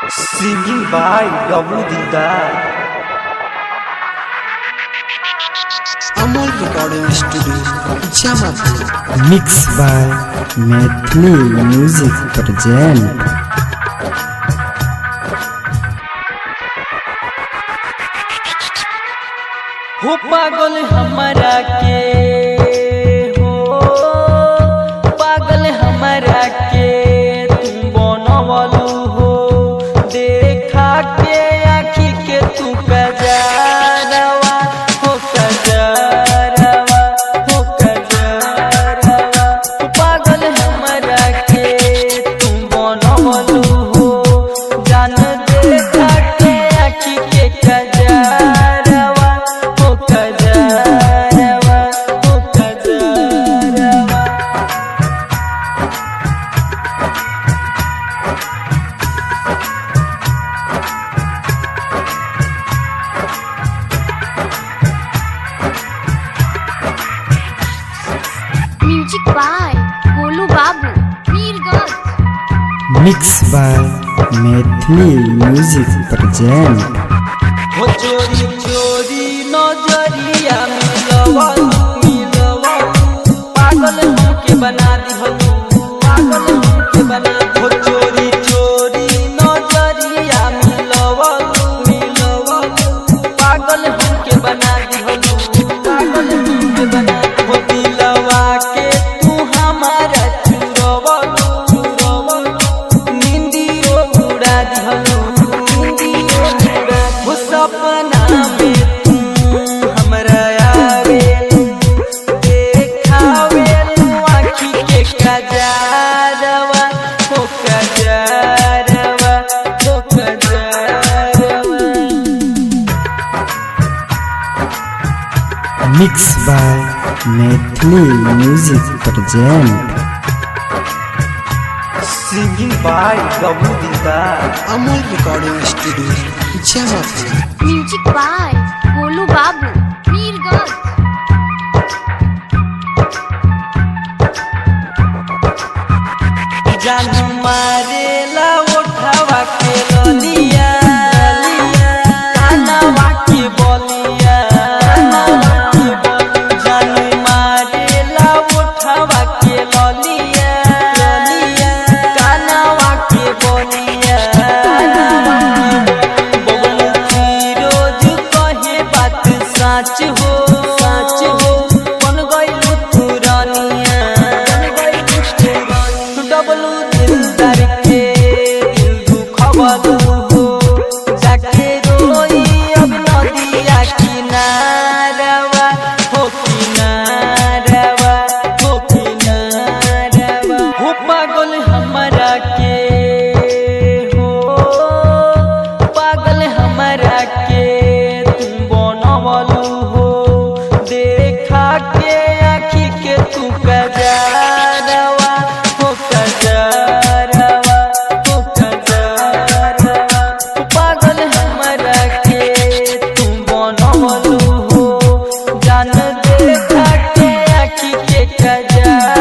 Singing by Gabu Dildar. Amol Recording Studio, Jamapur. Mixed by Maithili Music present. हो पागल हमारा के हो पागल हमारा के तुम बनवलू हो देखा के आँखी के तू कजरवा हो कजरवा हो कजरवा हो पागल हमारा के तुम बनवलू हो जान देखा के आँखी के कजरवा हो कजरवा हो कजरवा। Music by Golu Babu, Meerganj. Mixed by Maithili Music present. हो चोरी चोरी नजरिया मिलवलू मिलवलू पागल हमके बना दिहलू पागल हमके बना हो चोरी चोरी नजरिया मिलवलू मिलवलू पागल हमके बना दिहलू पागल हमके बना हो दिलवा के तू हमारा चुरवलू चुरवलू निंदियो उड़ा दिहलू निंदियो उड़ा हो सपना में तू हमरा आवेलू देखावेलू आँखी के कजरवा हो कजरवा हो कजरवा। Mixed by Maithili Music present. Singing by Gabu Dildar. Amol Recording Studio, Jamapur. Music by Golu Babu, Meerganj. जान मारेला उठावा के ललिया कानवा के बलिया जान मारेला उठावा के ललिया कानवा के बलिया बबलू फिरोज कहे बात सच हो सच हो बन गइलू तू रानिया डबलू दिलदार के दिल दुखवलू हो जाके रोई अब नदिया किनारवा हो किनारवा हो किनारवा हो पागल हमारा के हो पागल हमारा के तुम बनवलू हो देखा के आँखी के तू कजरवा हो कजरवा हो कजरवा हो पागल हमारा के तुम बनवलू हो जान देखा के आँखी के कजरवा